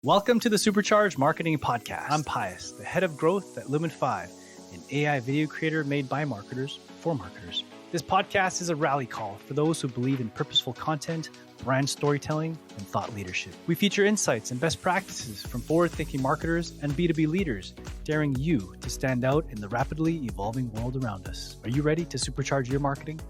Welcome to the Supercharge Marketing Podcast. I'm Pius, the head of growth at Lumen 5, an AI video creator made by marketers for marketers. This podcast is a rally call for those who believe in purposeful content, brand storytelling, and thought leadership. We feature insights and best practices from forward-thinking marketers and B2B leaders, daring you to stand out in the rapidly evolving world around us. Are you ready to supercharge your marketing?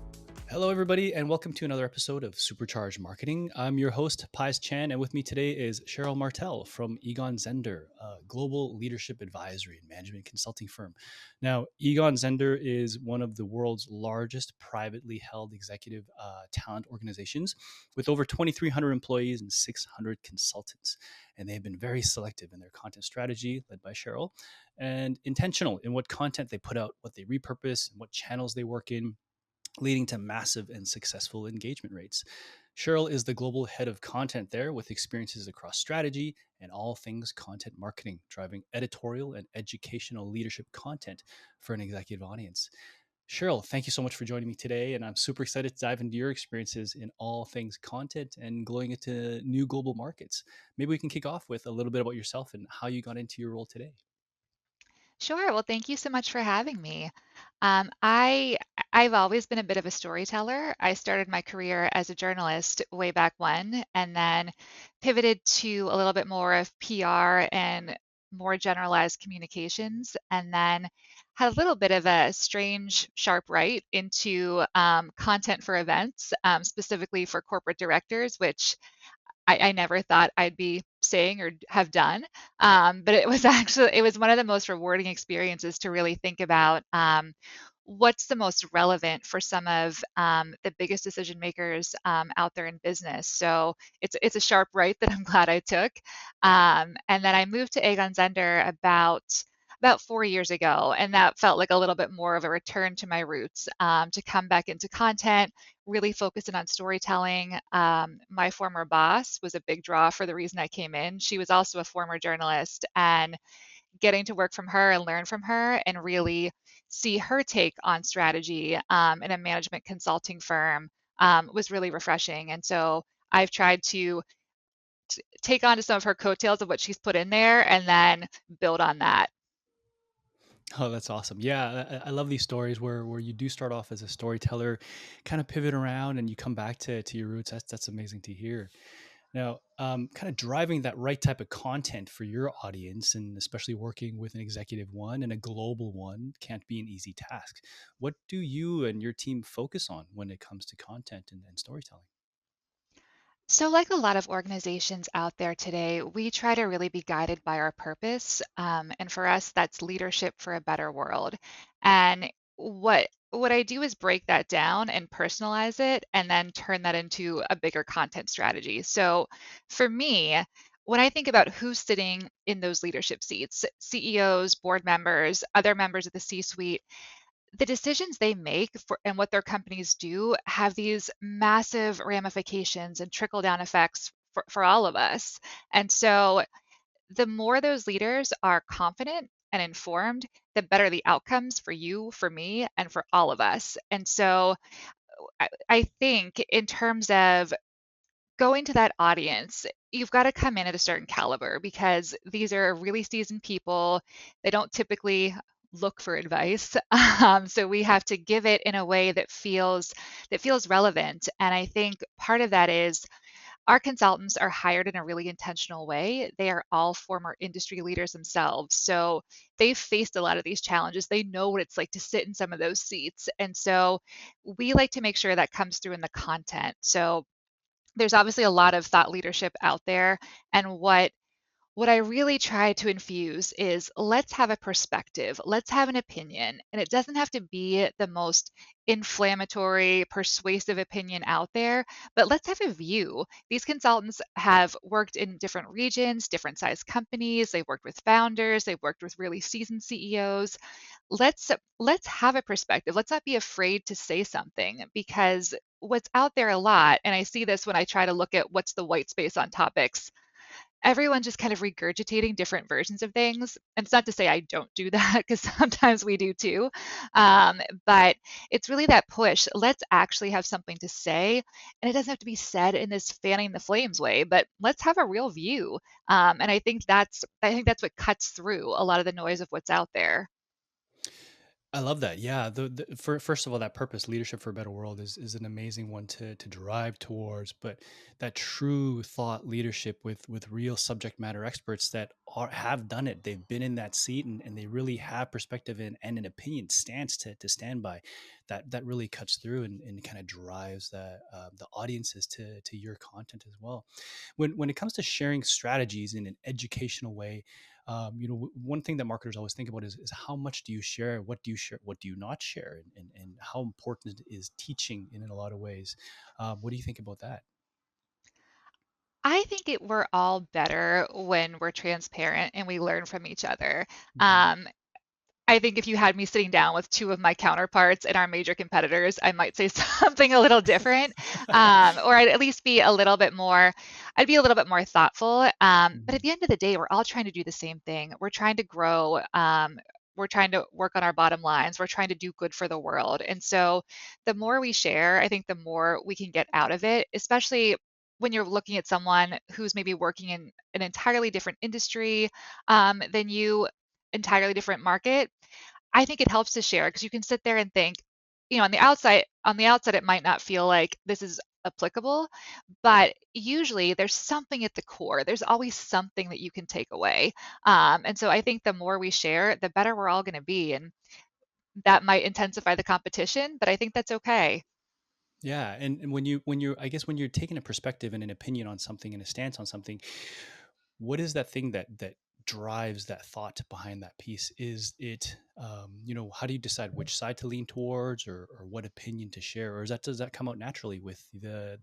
Hello, everybody, and welcome to another episode of Supercharge Marketing. I'm your host, Pius Chan, and with me today is Cheryl Martel from Egon Zehnder, a global leadership advisory and management consulting firm. Now, Egon Zehnder is one of the world's largest privately held executive talent organizations with over 2,300 employees and 600 consultants. And they've been very selective in their content strategy, led by Cheryl, and intentional in what content they put out, what they repurpose, and what channels they work in, leading to massive and successful engagement rates. Cheryl is the global head of content there with experiences across strategy and all things content marketing, driving editorial and educational leadership content for an executive audience. Cheryl, thank you so much for joining me today. And I'm super excited to dive into your experiences in all things content and going into new global markets. Maybe we can kick off with a little bit about yourself and how you got into your role today. Sure. Well, thank you so much for having me. I've always been a bit of a storyteller. I started my career as a journalist way back when, and then pivoted to a little bit more of PR and more generalized communications, and then had a little bit of a strange, sharp right into content for events, specifically for corporate directors, which I never thought I'd be saying or have done. But it was one of the most rewarding experiences to really think about what's the most relevant for some of the biggest decision makers out there in business. So it's a sharp right that I'm glad I took. And then I moved to Egon Zehnder about 4 years ago, and that felt like a little bit more of a return to my roots, to come back into content, really focusing on storytelling. My former boss was a big draw for the reason I came in. She was also a former journalist, and getting to work from her and learn from her and really see her take on strategy in a management consulting firm was really refreshing. And so I've tried to take on to some of her coattails of what she's put in there and then build on that. Oh, that's awesome. Yeah, I love these stories where you do start off as a storyteller, kind of pivot around and you come back to your roots. That's amazing to hear. Now, kind of driving that right type of content for your audience, and especially working with an executive one and a global one, can't be an easy task. What do you and your team focus on when it comes to content and storytelling? So, like a lot of organizations out there today, we try to really be guided by our purpose. And for us, that's leadership for a better world. And what I do is break that down and personalize it and then turn that into a bigger content strategy. So for me, when I think about who's sitting in those leadership seats, CEOs, board members, other members of the C-suite, the decisions they make for and what their companies do have these massive ramifications and trickle down effects for all of us. And so the more those leaders are confident and informed, the better the outcomes for you, for me, and for all of us. And so I think in terms of going to that audience, you've got to come in at a certain caliber because these are really seasoned people. They don't typically look for advice. So we have to give it in a way that feels relevant. And I think part of that is our consultants are hired in a really intentional way. They are all former industry leaders themselves. So they've faced a lot of these challenges. They know what it's like to sit in some of those seats. And so we like to make sure that comes through in the content. So there's obviously a lot of thought leadership out there. And what I really try to infuse is let's have a perspective, let's have an opinion. And it doesn't have to be the most inflammatory, persuasive opinion out there, but let's have a view. These consultants have worked in different regions, different size companies, they've worked with founders, they've worked with really seasoned CEOs. Let's have a perspective. Let's not be afraid to say something because what's out there a lot, and I see this when I try to look at what's the white space on topics everyone just kind of regurgitating different versions of things. And it's not to say I don't do that, because sometimes we do too. But it's really that push. Let's actually have something to say. And it doesn't have to be said in this fanning the flames way, but let's have a real view. And I think that's what cuts through a lot of the noise of what's out there. I love that. Yeah. First of all, that purpose, leadership for a better world, is an amazing one to drive towards. But that true thought leadership with real subject matter experts that have done it, they've been in that seat, and they really have perspective and an opinion stance to stand by. That really cuts through and kind of drives the audiences to your content as well. When it comes to sharing strategies in an educational way, one thing that marketers always think about is how much do you share, what do you share, what do you not share, and how important is teaching in a lot of ways. What do you think about that? I think we're all better when we're transparent and we learn from each other. Mhm. Um, I think if you had me sitting down with two of my counterparts and our major competitors, I might say something a little different, or I'd at least be a little bit more. I'd be a little bit more thoughtful. But at Mhm. the end of the day, we're all trying to do the same thing. We're trying to grow. We're trying to work on our bottom lines. We're trying to do good for the world. And so, the more we share, I think the more we can get out of it, especially when you're looking at someone who's maybe working in an entirely different industry than you, entirely different market. I think it helps to share because you can sit there and think, on the outside, it might not feel like this is applicable, but usually there's something at the core. There's always something that you can take away. And so I think the more we share, the better we're all going to be. And that might intensify the competition, but I think that's okay. Yeah, and when you're I guess when you're taking a perspective and an opinion on something and a stance on something, what is that thing that drives that thought behind that piece? Is it how do you decide which side to lean towards, or what opinion to share, or does that come out naturally with the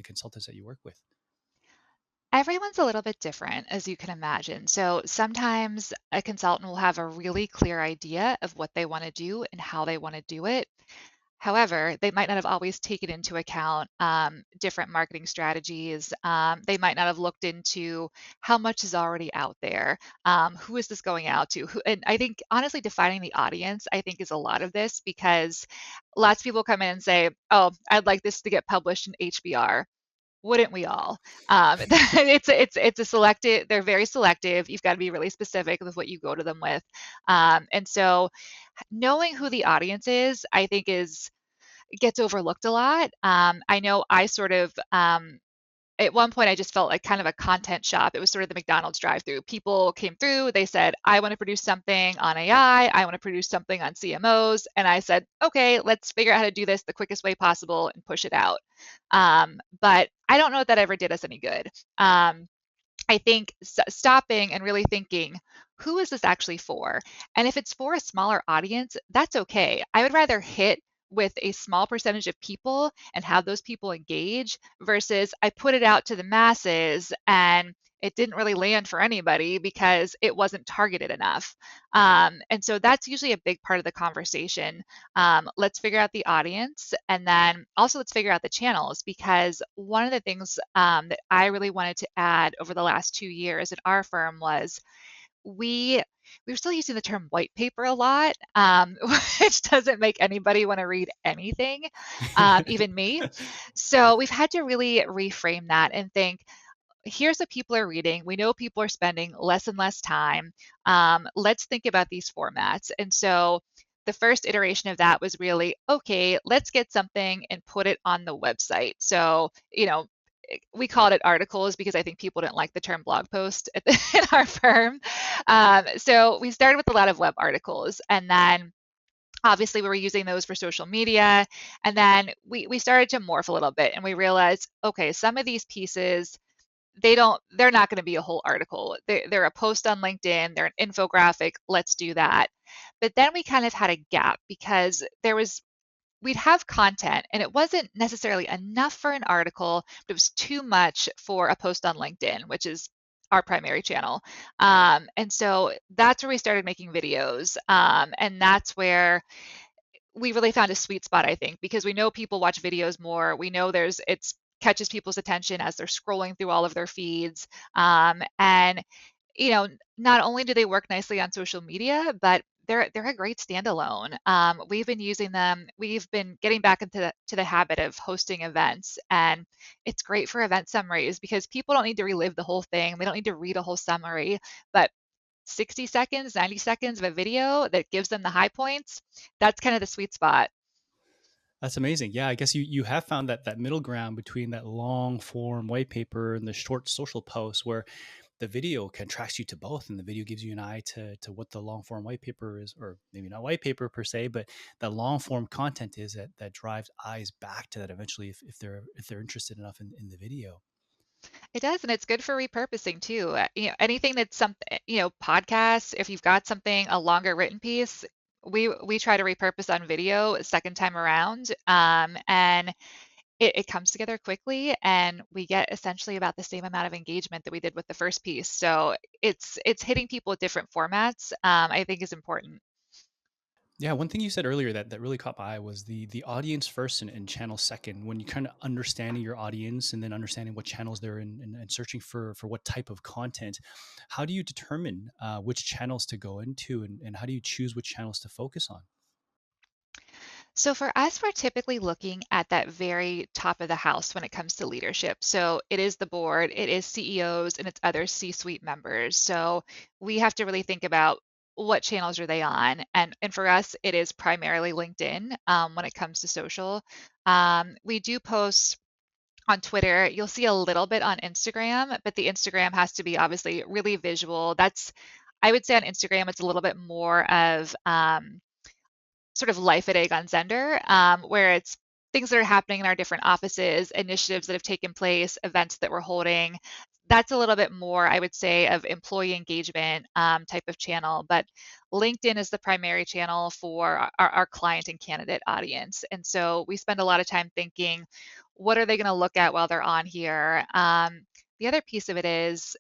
consultants that you work with? Everyone's a little bit different, as you can imagine. So sometimes a consultant will have a really clear idea of what they want to do and how they want to do it. However, they might not have always taken into account different marketing strategies. They might not have looked into how much is already out there. Who is this going out to? And I think honestly, defining the audience, I think, is a lot of this because lots of people come in and say, "Oh, I'd like this to get published in HBR." Wouldn't we all? It's a selective. They're very selective. You've got to be really specific with what you go to them with. And so, knowing who the audience is, I think, is gets overlooked a lot. I know I sort of at one point I just felt like kind of a content shop. It was sort of the McDonald's drive-through. People came through, they said, I want to produce something on AI, I want to produce something on CMOs. And I said, okay, let's figure out how to do this the quickest way possible and push it out. But I don't know if that ever did us any good. I think stopping and really thinking, who is this actually for? And if it's for a smaller audience, that's okay. I would rather hit with a small percentage of people and have those people engage versus I put it out to the masses and it didn't really land for anybody because it wasn't targeted enough. And so that's usually a big part of the conversation. Let's figure out the audience, and then also let's figure out the channels, because one of the things that I really wanted to add over the last 2 years at our firm was we we were still using the term white paper a lot, which doesn't make anybody want to read anything, even me. So we've had to really reframe that and think, here's what people are reading. We know people are spending less and less time. Let's think about these formats. And so the first iteration of that was really, okay, let's get something and put it on the website. So, we called it articles because I think people didn't like the term blog post in our firm. So we started with a lot of web articles, and then obviously we were using those for social media, and then we started to morph a little bit, and we realized, okay, some of these pieces, they're not going to be a whole article. They're a post on LinkedIn, they're an infographic, let's do that. But then we kind of had a gap because we'd have content and it wasn't necessarily enough for an article, but it was too much for a post on LinkedIn, which is our primary channel. And so that's where we started making videos. And that's where we really found a sweet spot, I think, because we know people watch videos more. We know it's catches people's attention as they're scrolling through all of their feeds. And not only do they work nicely on social media, but they're a great standalone. We've been using them. We've been getting back into the habit of hosting events, and it's great for event summaries because people don't need to relive the whole thing. They don't need to read a whole summary, but 60 seconds, 90 seconds of a video that gives them the high points, that's kind of the sweet spot. That's amazing. Yeah, I guess you have found that middle ground between that long form white paper and the short social posts where the video contracts you to both, and the video gives you an eye to what the long form white paper is, or maybe not white paper per se, but the long form content is that drives eyes back to that eventually if they're interested enough in the video. It does, and it's good for repurposing too. Anything that's podcasts, if you've got something, a longer written piece, we try to repurpose on video a second time around. And it comes together quickly, and we get essentially about the same amount of engagement that we did with the first piece. So it's hitting people with different formats, I think is important. Yeah, one thing you said earlier that really caught my eye was the audience first and channel second. When you kind of understanding your audience and then understanding what channels they're in and searching for what type of content, how do you determine which channels to go into and how do you choose which channels to focus on? So for us, we're typically looking at that very top of the house when it comes to leadership. So it is the board, it is CEOs, and it's other C-suite members. So we have to really think about what channels are they on, and for us, it is primarily LinkedIn when it comes to social. We do post on Twitter. You'll see a little bit on Instagram, but the Instagram has to be obviously really visual. I would say on Instagram, it's a little bit more of sort of life at Egon Zehnder, where it's things that are happening in our different offices, initiatives that have taken place, events that we're holding. That's a little bit more, I would say, of employee engagement type of channel. But LinkedIn is the primary channel for our client and candidate audience. And so we spend a lot of time thinking, what are they going to look at while they're on here? The other piece of it is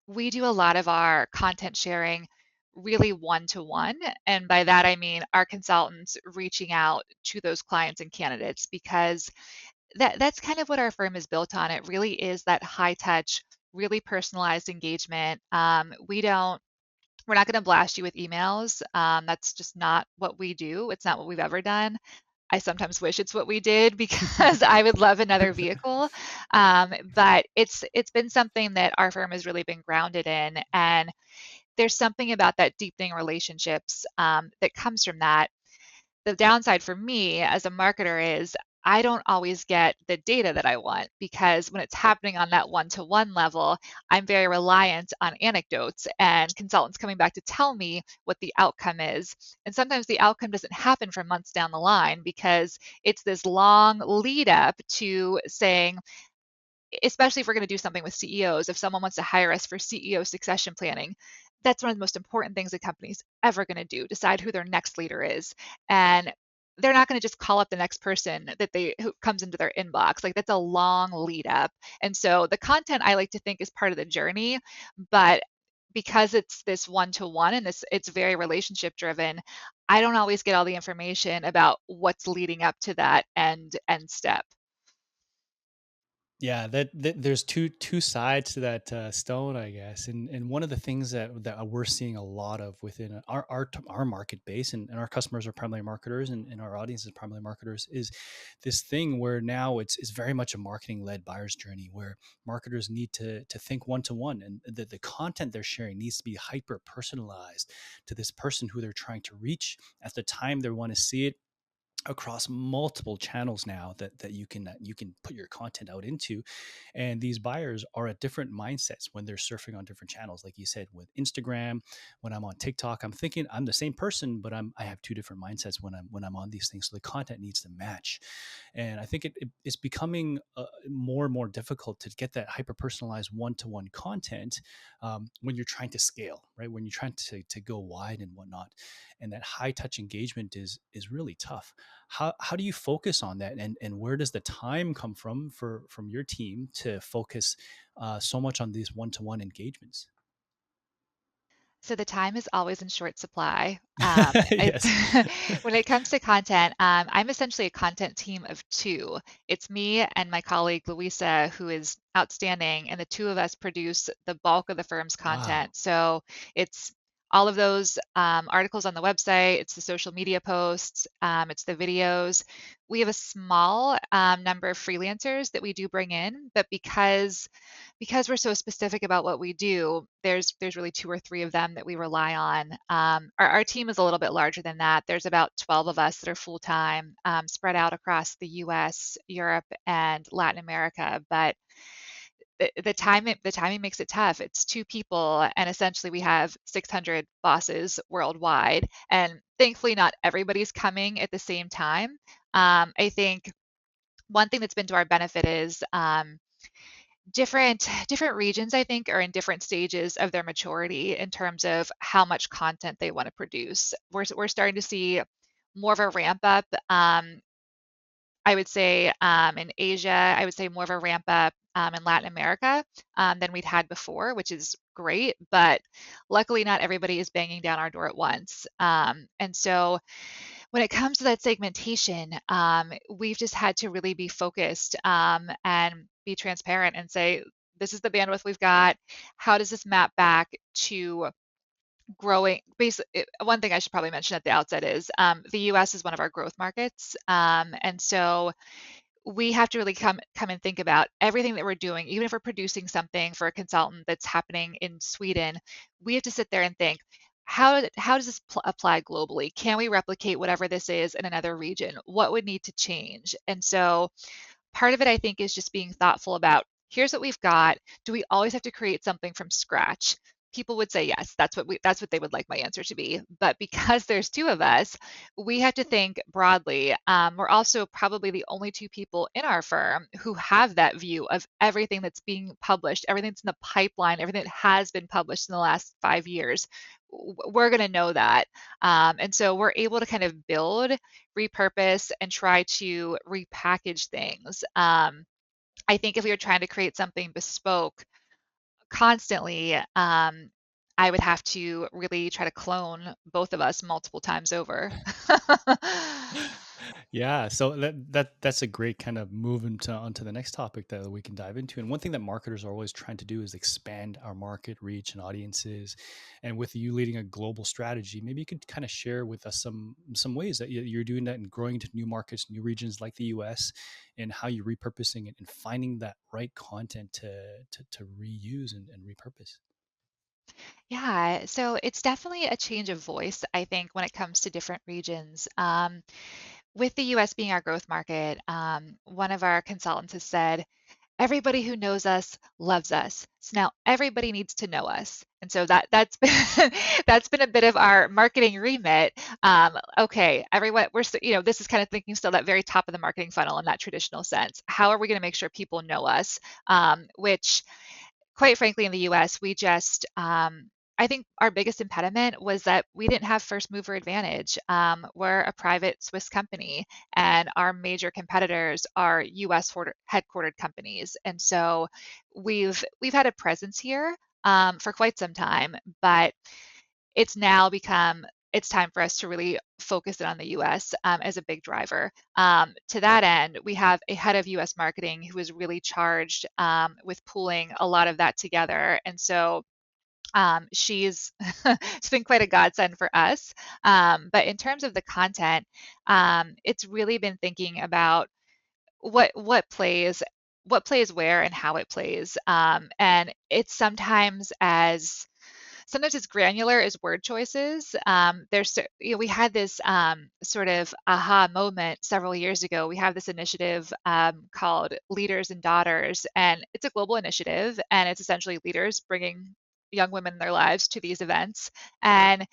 we do a lot of our content sharing really one to one. And by that, I mean our consultants reaching out to those clients and candidates because that's kind of what our firm is built on. It really is that high touch, really personalized engagement. We're not going to blast you with emails. That's just not what we do. It's not what we've ever done. I sometimes wish it's what we did because I would love another vehicle. But it's been something that our firm has really been grounded in, and there's something about that deepening relationships that comes from that. The downside for me as a marketer is I don't always get the data that I want because when it's happening on that one-to-one level, I'm very reliant on anecdotes and consultants coming back to tell me what the outcome is. And sometimes the outcome doesn't happen for months down the line because it's this long lead up to saying, especially if we're going to do something with CEOs, if someone wants to hire us for CEO succession planning, that's one of the most important things a company's ever going to do, decide who their next leader is. And they're not going to just call up the next person who comes into their inbox. Like that's a long lead up. And so the content I like to think is part of the journey, but because it's this one to one and it's very relationship driven, I don't always get all the information about what's leading up to that end step. Yeah, that there's two sides to that stone, I guess, and one of the things that we're seeing a lot of within our market base, and our customers are primarily marketers, and our audience is primarily marketers, is this thing where now it's very much a marketing led buyer's journey, where marketers need to think one to one, and the content they're sharing needs to be hyper personalized to this person who they're trying to reach at the time they want to see it across multiple channels now that you can put your content out into, and these buyers are at different mindsets when they're surfing on different channels. Like you said, with Instagram, when I'm on TikTok, I'm thinking I'm the same person, but I have two different mindsets when I'm on these things, so the content needs to match. And I think it's becoming more and more difficult to get that hyper personalized one-to-one content when you're trying to scale, right, when you're trying to go wide and whatnot, and that high touch engagement is really tough. How do you focus on that, and where does the time come from your team to focus so much on these one-to-one engagements? So the time is always in short supply. It's Yes. when it comes to content, I'm essentially a content team of two. It's me and my colleague Louisa, who is outstanding, and the two of us produce the bulk of the firm's Wow. content. So it's all of those articles on the website, it's the social media posts, it's the videos. We have a small number of freelancers that we do bring in, but because we're so specific about what we do, there's really two or three of them that we rely on. Our team is a little bit larger than that. There's about 12 of us that are full time, spread out across the U.S., Europe, and Latin America. But the timing makes it tough. It's two people, and essentially we have 600 bosses worldwide, and thankfully not everybody's coming at the same time. I think one thing that's been to our benefit is different regions, I think, are in different stages of their maturity in terms of how much content they want to produce. We're starting to see more of a ramp up. I would say in Asia, I would say more of a ramp up in Latin America than we'd had before, which is great. But luckily, not everybody is banging down our door at once. And so when it comes to that segmentation, we've just had to really be focused and be transparent and say, this is the bandwidth we've got. How does this map back to growing? One thing I should probably mention at the outset is the US is one of our growth markets. And so we have to really come and think about everything that we're doing, even if we're producing something for a consultant that's happening in Sweden. We have to sit there and think, how does this apply globally? Can we replicate whatever this is in another region? What would need to change? And so part of it, I think, is just being thoughtful about, here's what we've got. Do we always have to create something from scratch? People would say yes, that's what they would like my answer to be. But because there's two of us, we have to think broadly. We're also probably the only two people in our firm who have that view of everything that's being published, everything that's in the pipeline, everything that has been published in the last 5 years. We're going to know that. And so we're able to kind of build, repurpose, and try to repackage things. I think if we were trying to create something bespoke constantly, I would have to really try to clone both of us multiple times over. Yeah, so that's a great kind of move into onto the next topic that we can dive into. And one thing that marketers are always trying to do is expand our market reach and audiences. And with you leading a global strategy, maybe you could kind of share with us some ways that you're doing that and growing into new markets, new regions like the US, and how you're repurposing it and finding that right content to reuse and repurpose. Yeah, so it's definitely a change of voice, I think, when it comes to different regions. With the US being our growth market, one of our consultants has said, everybody who knows us loves us. So now everybody needs to know us. And so that's been that's been a bit of our marketing remit. Okay, everyone, this is kind of thinking still that very top of the marketing funnel in that traditional sense. How are we going to make sure people know us? Which quite frankly, in the US, I think our biggest impediment was that we didn't have first mover advantage. We're a private Swiss company, and our major competitors are US headquartered companies. And so we've had a presence here for quite some time, but it's now become it's time for us to really focus it on the US as a big driver. To that end, we have a head of US marketing who is really charged with pulling a lot of that together. And so she's it's been quite a godsend for us. But in terms of the content, it's really been thinking about what plays where and how it plays. And it's sometimes as granular as word choices. We had this sort of aha moment several years ago. We have this initiative called Leaders and Daughters, and it's a global initiative, and it's essentially leaders bringing young women in their lives to these events. And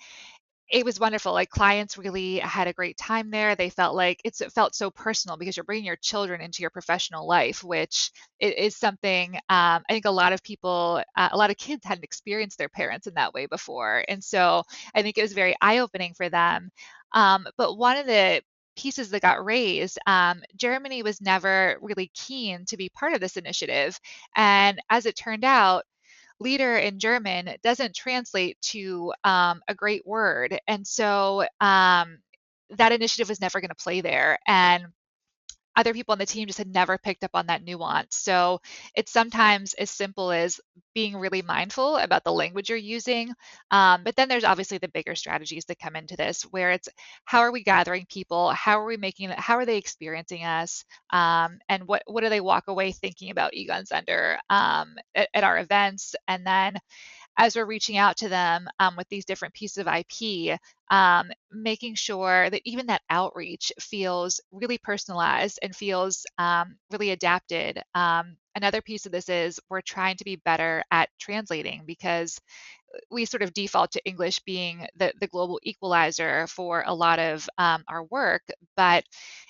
it was wonderful. Like clients really had a great time there. They felt like it felt so personal because you're bringing your children into your professional life, which is something I think a lot of kids hadn't experienced their parents in that way before. And so I think it was very eye-opening for them. But one of the pieces that got raised, Germany was never really keen to be part of this initiative. And as it turned out, leader in German doesn't translate to a great word. And so that initiative was never going to play there. And other people on the team just had never picked up on that nuance. So it's sometimes as simple as being really mindful about the language you're using. But then there's obviously the bigger strategies that come into this, where it's how are we gathering people? How are we making it? How are they experiencing us? And what do they walk away thinking about Egon Zehnder at our events? And then as we're reaching out to them with these different pieces of IP, making sure that even that outreach feels really personalized and feels really adapted. Another piece of this is we're trying to be better at translating because we sort of default to English being the global equalizer for a lot of our work, but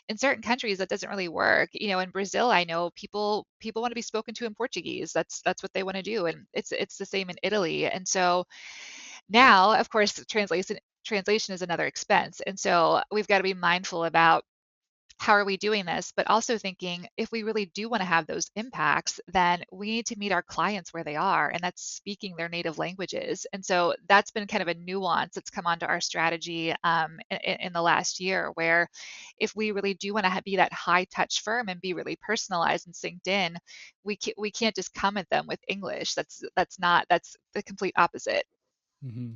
in certain countries that doesn't really work. You know, in Brazil, I know people want to be spoken to in Portuguese. That's what they want to do, and it's the same in Italy. And so now, of course, translation is another expense, and so we've got to be mindful about how are we doing this, but also thinking if we really do want to have those impacts, then we need to meet our clients where they are, and that's speaking their native languages. And so that's been kind of a nuance that's come onto our strategy in the last year, where if we really do want to be that high touch firm and be really personalized and synced in, we can't just come at them with English. That's the complete opposite. Hmm.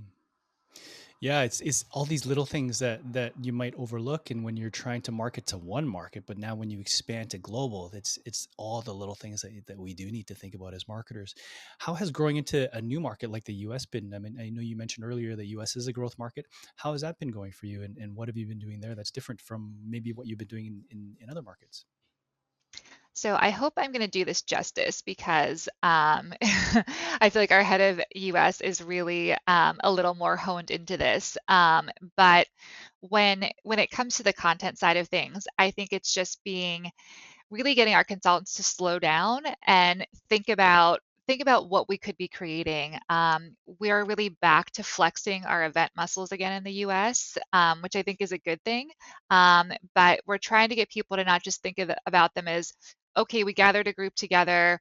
Yeah, it's all these little things that you might overlook, and when you're trying to market to one market, but now when you expand to global, it's all the little things that we do need to think about as marketers. How has growing into a new market like the US been? I mean, I know you mentioned earlier the US is a growth market. How has that been going for you, and what have you been doing there that's different from maybe what you've been doing in other markets? So I hope I'm going to do this justice because I feel like our head of US is really a little more honed into this. But when it comes to the content side of things, I think it's just being really getting our consultants to slow down and think about what we could be creating. We're really back to flexing our event muscles again in the US, which I think is a good thing. But we're trying to get people to not just think about them as, okay, we gathered a group together,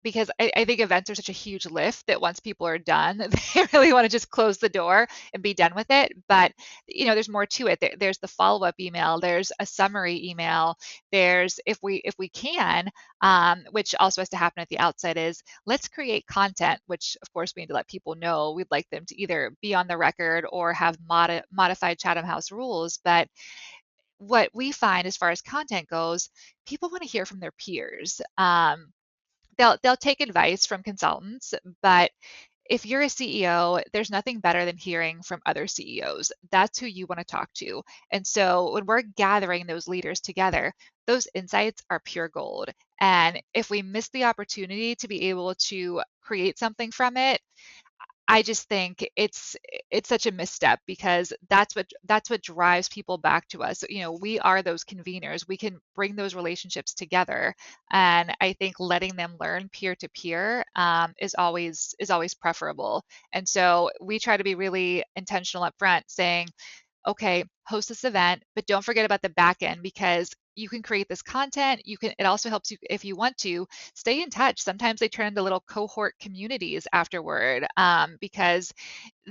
because I think events are such a huge lift that once people are done, they really want to just close the door and be done with it. But there's more to it. There's the follow-up email. There's a summary email. There's if we can, which also has to happen at the outset, is let's create content. Which of course we need to let people know we'd like them to either be on the record or have modified Chatham House rules. But what we find as far as content goes, people want to hear from their peers. They'll take advice from consultants, but if you're a CEO, there's nothing better than hearing from other CEOs. That's who you want to talk to. And so when we're gathering those leaders together, those insights are pure gold. And if we miss the opportunity to be able to create something from it, I just think it's such a misstep, because that's what drives people back to us. We are those conveners. We can bring those relationships together, and I think letting them learn peer to peer is always preferable. And so we try to be really intentional up front, saying, okay, host this event, but don't forget about the back end, because you can create this content. It also helps you, if you want to, stay in touch. Sometimes they turn into little cohort communities afterward, because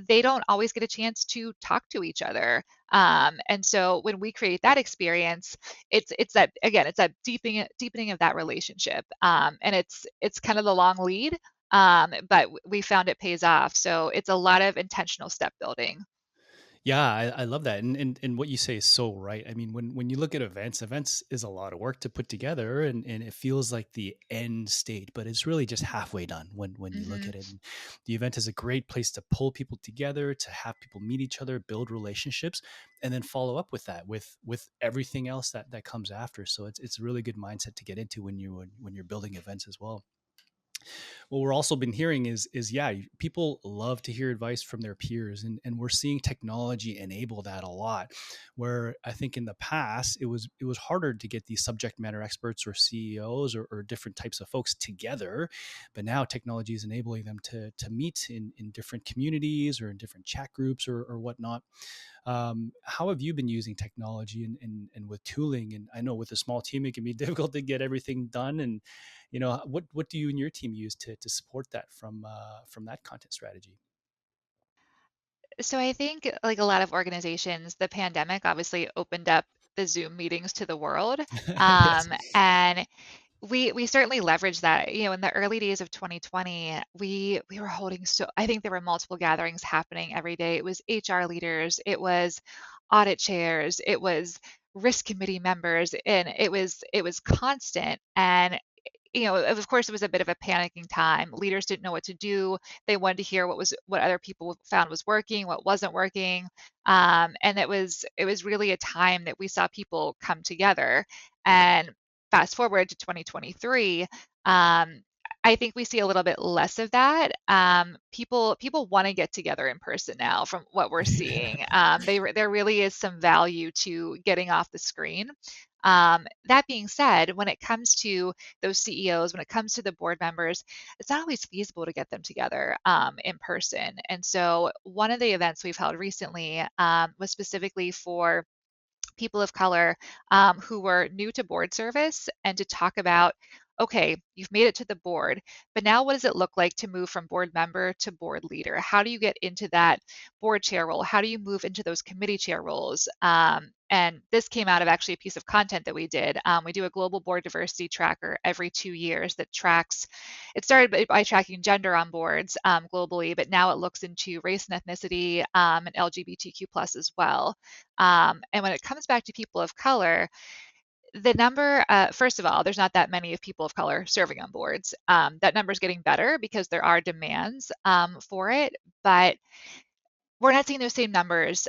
they don't always get a chance to talk to each other. And so when we create that experience, it's that, again, it's that deepening of that relationship. And it's kind of the long lead, but we found it pays off. So it's a lot of intentional step building. Yeah, I love that. And what you say is so right. I mean, when you look at events is a lot of work to put together, and it feels like the end state, but it's really just halfway done when you look Hmm. at it. And the event is a great place to pull people together, to have people meet each other, build relationships, and then follow up with that with everything else that comes after. So it's a really good mindset to get into when you're building events as well. What we're also been hearing is yeah, people love to hear advice from their peers, and we're seeing technology enable that a lot. Where I think in the past it was harder to get these subject matter experts or CEOs or different types of folks together, but now technology is enabling them to meet in different communities or in different chat groups or whatnot. How have you been using technology and with tooling? And I know with a small team, it can be difficult to get everything done. And What do you and your team use to support that from that content strategy? So I think, like a lot of organizations, the pandemic obviously opened up the Zoom meetings to the world. Yes. And we certainly leveraged that. In the early days of 2020, we were holding, so I think there were multiple gatherings happening every day. It was HR leaders, it was audit chairs, it was risk committee members, and it was constant. And of course, it was a bit of a panicking time. Leaders didn't know what to do. They wanted to hear what other people found was working, what wasn't working, and it was really a time that we saw people come together. And fast forward to 2023, I think we see a little bit less of that. People want to get together in person now, from what we're seeing. There really is some value to getting off the screen. That being said, when it comes to those CEOs, when it comes to the board members, it's not always feasible to get them together in person. And so one of the events we've held recently was specifically for people of color who were new to board service, and to talk about, okay, you've made it to the board, but now what does it look like to move from board member to board leader? How do you get into that board chair role? How do you move into those committee chair roles? And this came out of actually a piece of content that we did. We do a global board diversity tracker every 2 years that tracks, it started by tracking gender on boards globally, but now it looks into race and ethnicity and LGBTQ plus as well. And when it comes back to people of color, the number, first of all, there's not that many of people of color serving on boards. That number is getting better because there are demands for it, but we're not seeing those same numbers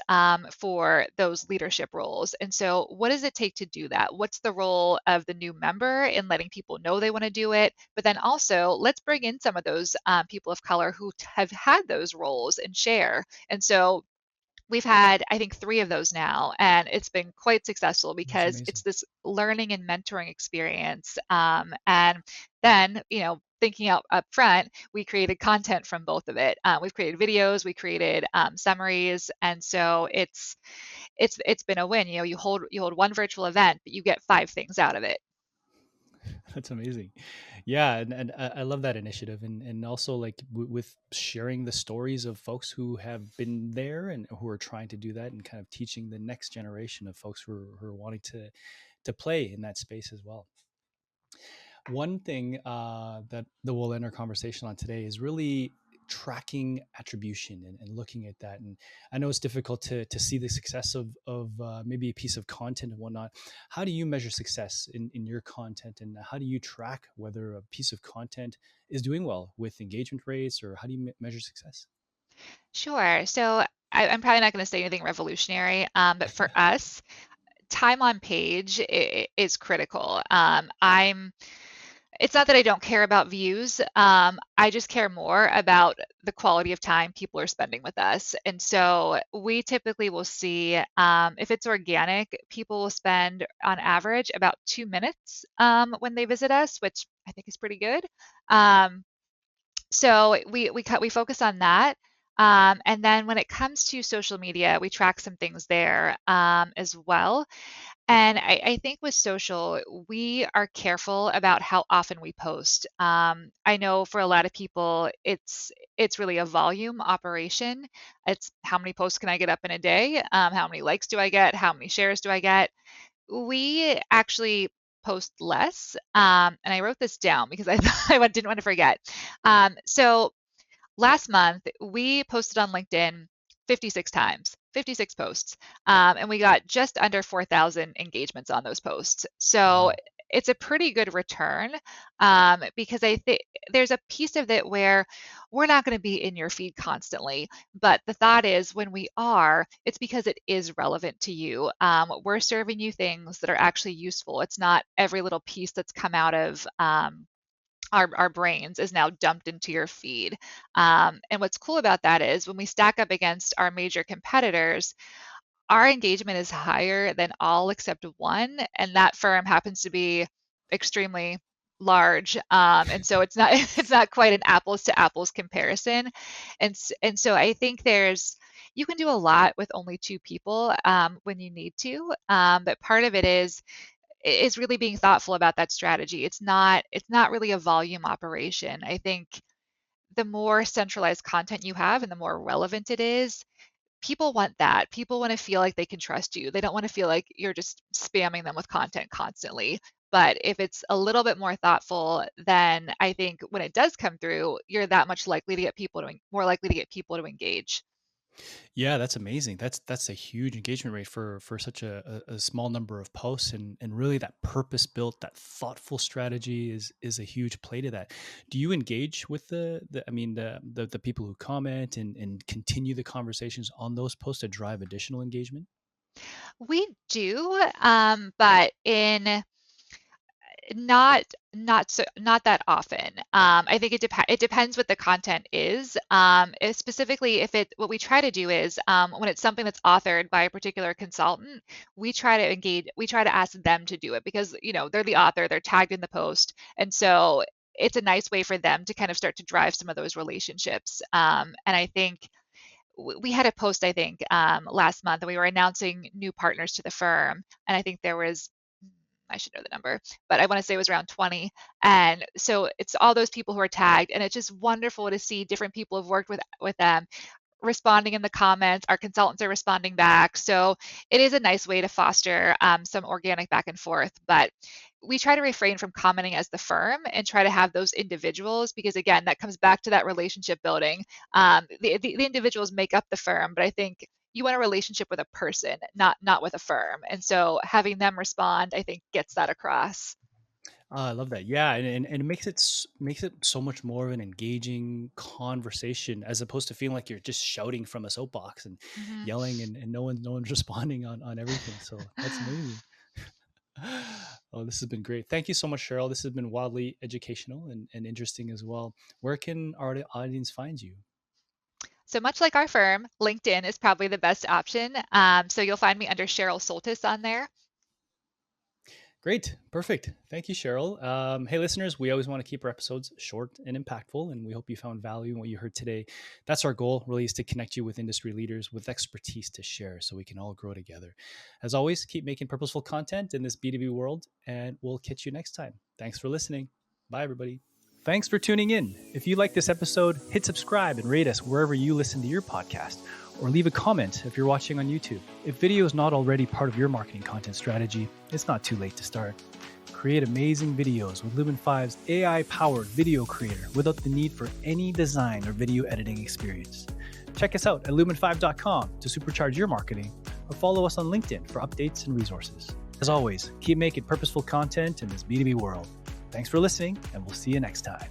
for those leadership roles. And so, what does it take to do that? What's the role of the new member in letting people know they want to do it? But then also, let's bring in some of those people of color who have had those roles and share. And so, we've had, I think, three of those now, and it's been quite successful That's because it's amazing. this learning and mentoring experience. And then, thinking out up front, we created content from both of it. We've created videos, we created summaries, and so it's been a win. You hold one virtual event, but you get five things out of it. That's amazing. Yeah, and I love that initiative, and also like with sharing the stories of folks who have been there and who are trying to do that, and kind of teaching the next generation of folks who are wanting to play in that space as well. One thing that we'll end our conversation on today is really tracking attribution and looking at that. And I know it's difficult to see the success of maybe a piece of content and whatnot. How do you measure success in your content, and how do you track whether a piece of content is doing well with engagement rates, or how do you measure success? Sure. So I'm probably not going to say anything revolutionary, but for us, time on page is critical. It's not that I don't care about views. I just care more about the quality of time people are spending with us. And so we typically will see, if it's organic, people will spend on average about 2 minutes when they visit us, which I think is pretty good. Um, so we focus on that. And then when it comes to social media, we track some things there as well. And I think with social, we are careful about how often we post. I know for a lot of people, it's really a volume operation. It's how many posts can I get up in a day? How many likes do I get? How many shares do I get? We actually post less. And I wrote this down because I didn't want to forget. So last month, we posted on LinkedIn 56 times, 56 posts, and we got just under 4,000 engagements on those posts. So Wow. it's a pretty good return because I think there's a piece of it where we're not going to be in your feed constantly. But the thought is, when we are, it's because it is relevant to you. We're serving you things that are actually useful. It's not every little piece that's come out of our brains is now dumped into your feed. And what's cool about that is when we stack up against our major competitors, our engagement is higher than all except one, and that firm happens to be extremely large. And so it's not it's not quite an apples to apples comparison. And so I think you can do a lot with only two people when you need to. But part of it is is really being thoughtful about that strategy. It's not really a volume operation. I think the more centralized content you have and the more relevant it is, people want that. People want to feel like they can trust you. They don't want to feel like you're just spamming them with content constantly. But if it's a little bit more thoughtful, then I think when it does come through, you're that much likely to get people to more likely to get people to engage. Yeah, that's amazing. That's a huge engagement rate for such a small number of posts, and really that purpose built, that thoughtful strategy is a huge play to that. Do you engage with the I mean the people who comment and continue the conversations on those posts to drive additional engagement? We do, but in not that often. I think it depends what the content is. Specifically, if it what we try to do is when it's something that's authored by a particular consultant, we try to engage. We try to ask them to do it because they're the author, they're tagged in the post, and so it's a nice way for them to kind of start to drive some of those relationships. And I think we had a post, I think, last month, and we were announcing new partners to the firm, and I think there was I should know the number, but I want to say it was around 20. And so it's all those people who are tagged, and it's just wonderful to see different people who've worked with them responding in the comments. Our consultants are responding back. So it is a nice way to foster some organic back and forth. But we try to refrain from commenting as the firm and try to have those individuals, because again, that comes back to that relationship building. The individuals make up the firm, but I think you want a relationship with a person, not with a firm. And so having them respond, I think, gets that across. I love that. Yeah, and it makes it so much more of an engaging conversation as opposed to feeling like you're just shouting from a soapbox and Mhm. yelling and no one's responding on everything. So that's amazing. Oh, this has been great. Thank you so much, Cheryl. This has been wildly educational and interesting as well. Where can our audience find you? So much like our firm, LinkedIn is probably the best option. So you'll find me under Cheryl Soltis on there. Great. Perfect. Thank you, Cheryl. Hey, listeners, we always want to keep our episodes short and impactful, and we hope you found value in what you heard today. That's our goal, really, is to connect you with industry leaders with expertise to share so we can all grow together. As always, keep making purposeful content in this B2B world, and we'll catch you next time. Thanks for listening. Bye, everybody. Thanks for tuning in. If you like this episode, hit subscribe and rate us wherever you listen to your podcast, or leave a comment if you're watching on YouTube. If video is not already part of your marketing content strategy, it's not too late to start. Create amazing videos with Lumen 5's AI-powered video creator without the need for any design or video editing experience. Check us out at lumen5.com to supercharge your marketing, or follow us on LinkedIn for updates and resources. As always, keep making purposeful content in this B2B world. Thanks for listening, and we'll see you next time.